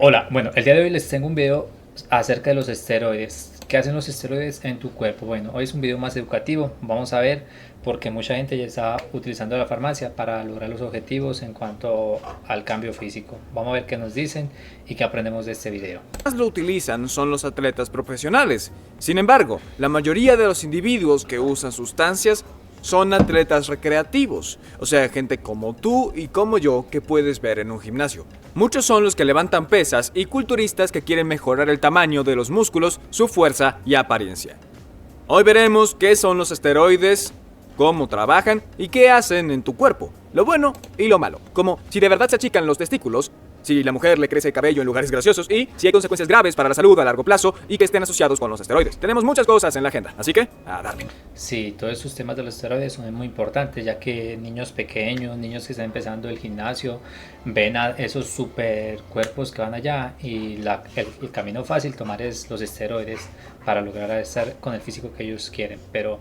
Hola, bueno, el día de hoy les tengo un video acerca de los esteroides. ¿Qué hacen los esteroides en tu cuerpo? Bueno, hoy es un video más educativo. Vamos a ver por qué mucha gente ya está utilizando la farmacia para lograr los objetivos en cuanto al cambio físico. Vamos a ver qué nos dicen y qué aprendemos de este video. Más lo utilizan son los atletas profesionales. Sin embargo, la mayoría de los individuos que usan sustancias son atletas recreativos, o sea, gente como tú y como yo que puedes ver en un gimnasio. Muchos son los que levantan pesas y culturistas que quieren mejorar el tamaño de los músculos, su fuerza y apariencia. Hoy veremos qué son los esteroides, cómo trabajan y qué hacen en tu cuerpo, lo bueno y lo malo, como si de verdad se achican los testículos, si la mujer le crece el cabello en lugares graciosos y si hay consecuencias graves para la salud a largo plazo y que estén asociados con los esteroides. Tenemos muchas cosas en la agenda, así que a darle. Sí, todos esos temas de los esteroides son muy importantes, ya que niños pequeños, niños que están empezando el gimnasio, ven a esos super cuerpos que van allá y el camino fácil tomar es los esteroides para lograr estar con el físico que ellos quieren, pero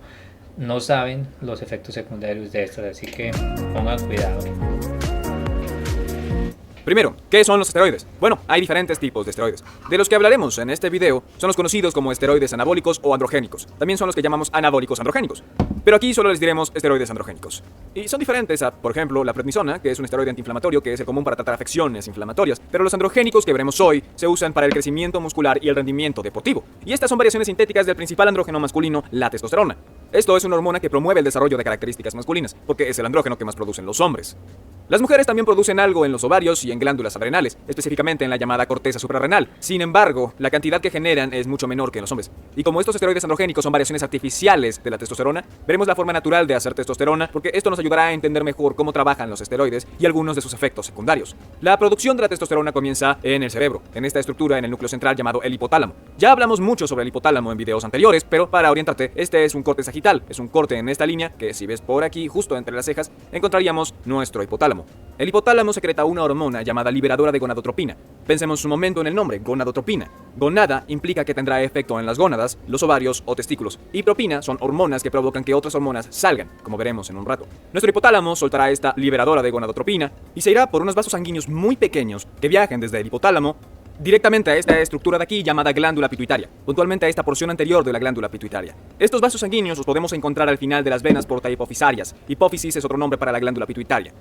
no saben los efectos secundarios de estos, así que pongan cuidado. Primero, ¿qué son los esteroides? Bueno, hay diferentes tipos de esteroides. De los que hablaremos en este video son los conocidos como esteroides anabólicos o androgénicos. También son los que llamamos anabólicos androgénicos. Pero aquí solo les diremos esteroides androgénicos. Y son diferentes a, por ejemplo, la prednisona, que es un esteroide antiinflamatorio que es el común para tratar afecciones inflamatorias. Pero los androgénicos que veremos hoy se usan para el crecimiento muscular y el rendimiento deportivo. Y estas son variaciones sintéticas del principal andrógeno masculino, la testosterona. Esto es una hormona que promueve el desarrollo de características masculinas, porque es el andrógeno que más producen los hombres. Las mujeres también producen algo en los ovarios y en glándulas adrenales, específicamente en la llamada corteza suprarrenal. Sin embargo, la cantidad que generan es mucho menor que en los hombres. Y como estos esteroides androgénicos son variaciones artificiales de la testosterona, veremos la forma natural de hacer testosterona, porque esto nos ayudará a entender mejor cómo trabajan los esteroides y algunos de sus efectos secundarios. La producción de la testosterona comienza en el cerebro, en esta estructura en el núcleo central llamado el hipotálamo. Ya hablamos mucho sobre el hipotálamo en videos anteriores, pero para orientarte, este es un corte sagital, es un corte en esta línea que si ves por aquí, justo entre las cejas, encontraríamos nuestro hipotálamo. El hipotálamo secreta una hormona llamada liberadora de gonadotropina. Pensemos un momento en el nombre, gonadotropina. Gonada implica que tendrá efecto en las gónadas, los ovarios o testículos. Y propina son hormonas que provocan que otras hormonas salgan, como veremos en un rato. Nuestro hipotálamo soltará esta liberadora de gonadotropina y se irá por unos vasos sanguíneos muy pequeños que viajen desde el hipotálamo directamente a esta estructura de aquí llamada glándula pituitaria, puntualmente a esta porción anterior de la glándula pituitaria. Estos vasos sanguíneos los podemos encontrar al final de las venas portahipoficiarias. Hipófisis es otro nombre para la glándula pituitaria.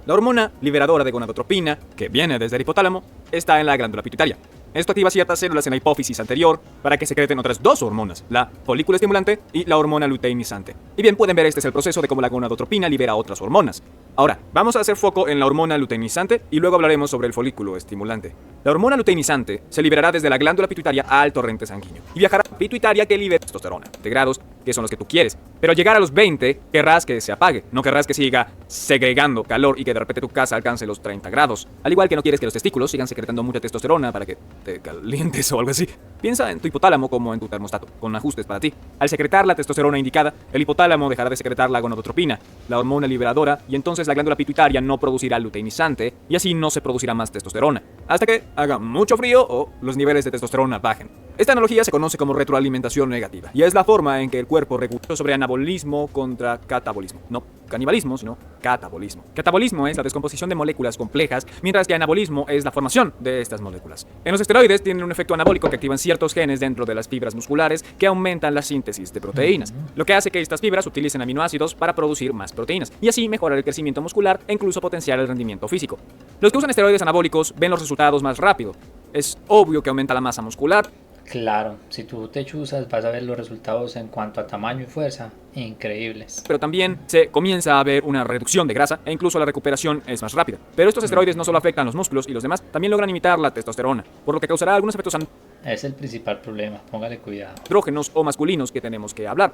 La hormona liberadora de gonadotropina, que viene desde el hipotálamo, está en la glándula pituitaria. Esto activa ciertas células en la hipófisis anterior para que secreten otras dos hormonas, la folículo estimulante y la hormona luteinizante. Y bien, pueden ver este es el proceso de cómo la gonadotropina libera otras hormonas. Ahora, vamos a hacer foco en la hormona luteinizante y luego hablaremos sobre el folículo estimulante. La hormona luteinizante se liberará desde la glándula pituitaria al torrente sanguíneo y viajará a la pituitaria que libera testosterona, de grados que son los que tú quieres. Pero al llegar a los 20, querrás que se apague, no querrás que siga segregando calor y que de repente tu casa alcance los 30 grados. Al igual que no quieres que los testículos sigan secretando mucha testosterona para que te calientes o algo así. Piensa en tu hipotálamo como en tu termostato, con ajustes para ti. Al secretar la testosterona indicada, el hipotálamo dejará de secretar la gonadotropina, la hormona liberadora, y entonces la glándula pituitaria no producirá luteinizante y así no se producirá más testosterona, hasta que haga mucho frío o los niveles de testosterona bajen. Esta analogía se conoce como retroalimentación negativa y es la forma en que el cuerpo regula sobre anabolismo contra catabolismo. No canibalismo, sino catabolismo. Catabolismo es la descomposición de moléculas complejas, mientras que anabolismo es la formación de estas moléculas. En los esteroides tienen un efecto anabólico que activan ciertos genes dentro de las fibras musculares que aumentan la síntesis de proteínas, lo que hace que estas fibras utilicen aminoácidos para producir más proteínas y así mejorar el crecimiento muscular e incluso potenciar el rendimiento físico. Los que usan esteroides anabólicos ven los resultados más rápido. Es obvio que aumenta la masa muscular. Claro, si tú te chuzas vas a ver los resultados en cuanto a tamaño y fuerza increíbles. Pero también se comienza a ver una reducción de grasa e incluso la recuperación es más rápida. Pero estos esteroides no solo afectan los músculos y los demás, también logran imitar la testosterona, por lo que causará algunos efectos Es el principal problema, póngale cuidado. andrógenos o masculinos que tenemos que hablar.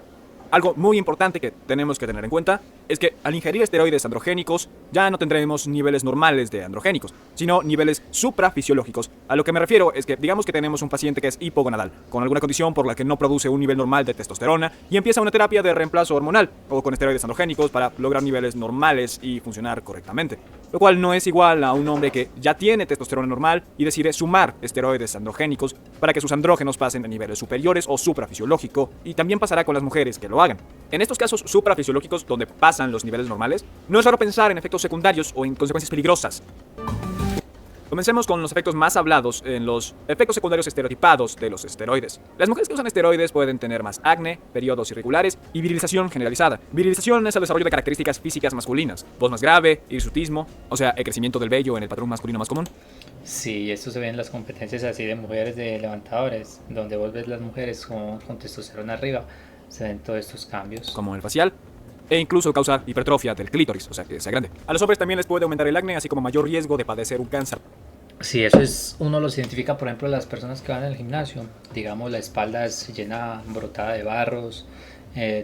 Algo muy importante que tenemos que tener en cuenta es que al ingerir esteroides androgénicos ya no tendremos niveles normales de androgénicos, sino niveles suprafisiológicos. A lo que me refiero es que digamos que tenemos un paciente que es hipogonadal, con alguna condición por la que no produce un nivel normal de testosterona y empieza una terapia de reemplazo hormonal o con esteroides androgénicos para lograr niveles normales y funcionar correctamente. Lo cual no es igual a un hombre que ya tiene testosterona normal y decide sumar esteroides androgénicos para que sus andrógenos pasen a niveles superiores o suprafisiológico, y también pasará con las mujeres que lo hagan. En estos casos suprafisiológicos, donde pasan los niveles normales, no es raro pensar en efectos secundarios o en consecuencias peligrosas. Comencemos con los efectos más hablados en los efectos secundarios estereotipados de los esteroides. Las mujeres que usan esteroides pueden tener más acné, periodos irregulares y virilización generalizada. Virilización es el desarrollo de características físicas masculinas, voz más grave, hirsutismo, o sea, el crecimiento del vello en el patrón masculino más común. Sí, esto se ve en las competencias así de mujeres de levantadores, donde vos ves las mujeres con testosterona arriba, se ven todos estos cambios. Como el facial, e incluso causar hipertrofia del clítoris, o sea, que sea grande. A los hombres también les puede aumentar el acné, así como mayor riesgo de padecer un cáncer. Sí, eso es, uno los identifica, por ejemplo, las personas que van al gimnasio, digamos, la espalda es llena, brotada de barros,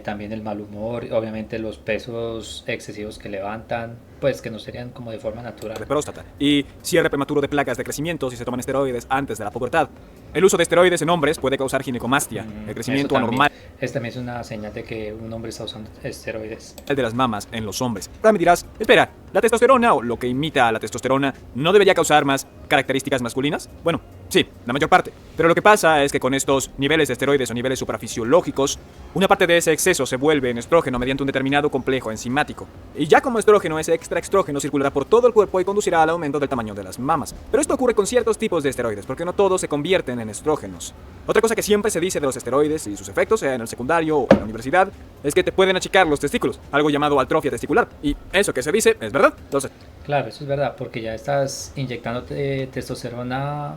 también el mal humor, obviamente los pesos excesivos que levantan, pues que no serían como de forma natural. De próstata y cierre prematuro de placas de crecimiento si se toman esteroides antes de la pubertad. El uso de esteroides en hombres puede causar ginecomastia, el crecimiento Eso también, anormal. también es una señal de que un hombre está usando esteroides. El de las mamas en los hombres. Ahora me dirás, espera, ¿la testosterona o lo que imita a la testosterona no debería causar más características masculinas? Bueno, sí, la mayor parte. Pero lo que pasa es que con estos niveles de esteroides o niveles suprafisiológicos, una parte de ese exceso se vuelve en estrógeno mediante un determinado complejo enzimático. Y ya como estrógeno, ese extraestrógeno circulará por todo el cuerpo y conducirá al aumento del tamaño de las mamas. Pero esto ocurre con ciertos tipos de esteroides, porque no todos se convierten en estrógenos. Otra cosa que siempre se dice de los esteroides y sus efectos, sea en el secundario o en la universidad, es que te pueden achicar los testículos, algo llamado atrofia testicular. Y eso que se dice es verdad. Entonces, Claro, eso es verdad, porque ya estás inyectando testosterona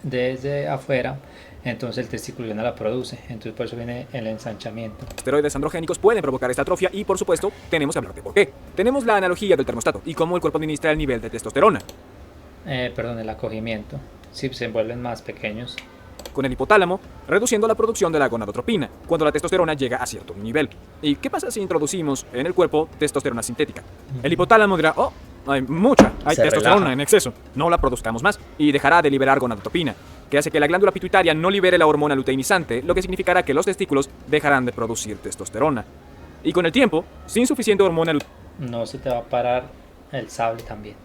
desde afuera, entonces el testículo ya no la produce, entonces por eso viene el ensanchamiento. esteroides androgénicos pueden provocar esta atrofia y, por supuesto, tenemos que hablar de por qué. Tenemos la analogía del termostato y cómo el cuerpo administra el nivel de testosterona. Perdón, el acogimiento, sí, se vuelven más pequeños. Con el hipotálamo, reduciendo la producción de la gonadotropina, cuando la testosterona llega a cierto nivel. ¿Y qué pasa si introducimos en el cuerpo testosterona sintética? El hipotálamo dirá, oh, hay Se testosterona relaja. en exceso, no la produzcamos más, y dejará de liberar gonadotropina, que hace que la glándula pituitaria no libere la hormona luteinizante, lo que significará que los testículos dejarán de producir testosterona. Y con el tiempo, sin suficiente hormona No se te va a parar el sable también.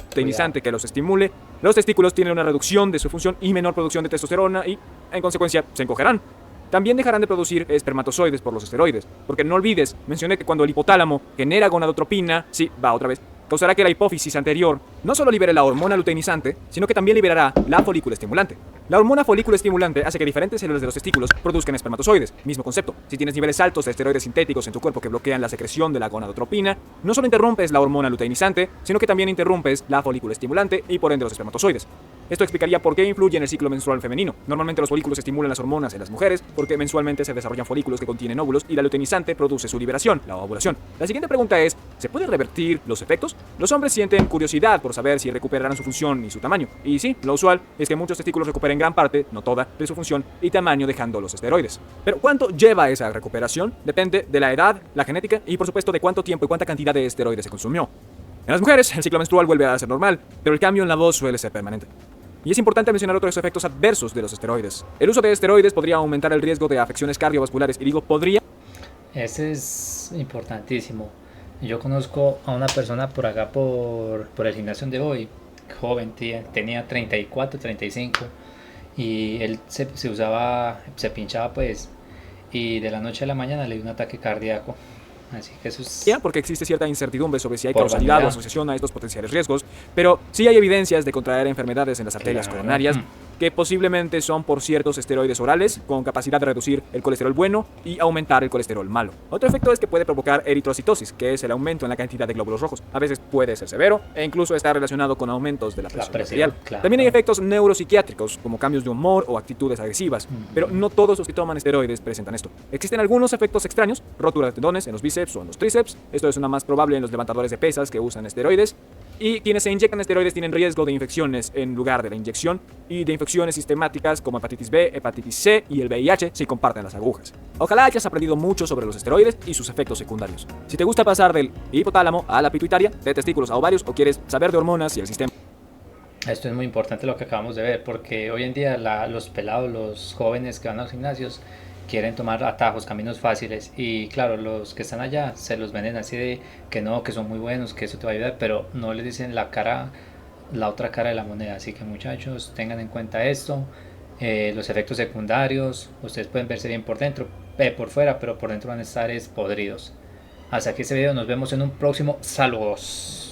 luteinizante que los estimule, los testículos tienen una reducción de su función y menor producción de testosterona y, en consecuencia, se encogerán. También dejarán de producir espermatozoides por los esteroides, porque no olvides, mencioné que cuando el hipotálamo genera gonadotropina, sí, va otra vez, causará que la hipófisis anterior no solo libere la hormona luteinizante, sino que también liberará la folícula estimulante. La hormona folícula estimulante hace que diferentes células de los testículos produzcan espermatozoides. Mismo concepto. Si tienes niveles altos de esteroides sintéticos en tu cuerpo que bloquean la secreción de la gonadotropina, no solo interrumpes la hormona luteinizante, sino que también interrumpes la folícula estimulante y por ende los espermatozoides. Esto explicaría por qué influye en el ciclo menstrual femenino. Normalmente los folículos estimulan las hormonas en las mujeres porque mensualmente se desarrollan folículos que contienen óvulos y la luteinizante produce su liberación, la ovulación. La siguiente pregunta es, ¿se puede revertir los efectos? Los hombres sienten curiosidad por saber si recuperarán su función y su tamaño. Y sí, lo usual es que muchos testículos recuperen gran parte, no toda, de su función y tamaño dejando los esteroides. Pero ¿cuánto lleva esa recuperación? Depende de la edad, la genética y por supuesto de cuánto tiempo y cuánta cantidad de esteroides se consumió. En las mujeres, el ciclo menstrual vuelve a ser normal, pero el cambio en la voz suele ser permanente. Y es importante mencionar otros efectos adversos de los esteroides. El uso de esteroides podría aumentar el riesgo de afecciones cardiovasculares y digo podría. Ese es importantísimo. Yo conozco a una persona por acá, por el gimnasio de hoy, joven, tenía 34, 35, y él se pinchaba pues, y de la noche a la mañana le dio un ataque cardíaco. Así que eso es... Ya, porque existe cierta incertidumbre sobre si hay Por causalidad vanidad. o asociación a estos potenciales riesgos, pero sí hay evidencias de contraer enfermedades en las arterias Claro. coronarias que posiblemente son por ciertos esteroides orales con capacidad de reducir el colesterol bueno y aumentar el colesterol malo. Otro efecto es que puede provocar eritrocitosis, que es el aumento en la cantidad de glóbulos rojos. A veces puede ser severo e incluso está relacionado con aumentos de la presión arterial. claro. También hay efectos neuropsiquiátricos como cambios de humor o actitudes agresivas, pero no todos los que toman esteroides presentan esto. Existen algunos efectos extraños, rotura de tendones en los bíceps o en los tríceps. Esto es una más probable en los levantadores de pesas que usan esteroides. Y quienes se inyectan esteroides tienen riesgo de infecciones en lugar de la inyección y de infecciones sistemáticas como hepatitis B, hepatitis C y el VIH si comparten las agujas. Ojalá hayas aprendido mucho sobre los esteroides y sus efectos secundarios. Si te gusta pasar del hipotálamo a la pituitaria, de testículos a ovarios o quieres saber de hormonas y el sistema Esto es muy importante lo que acabamos de ver, porque hoy en día los pelados, los jóvenes que van a los gimnasios, quieren tomar atajos, caminos fáciles, y claro, los que están allá se los venden así de que no, que son muy buenos, que eso te va a ayudar, pero no les dicen la otra cara de la moneda. Así que muchachos, tengan en cuenta esto, los efectos secundarios. Ustedes pueden verse bien por dentro, por fuera, pero por dentro van a estar podridos. Hasta aquí este video, nos vemos en un próximo. Saludos.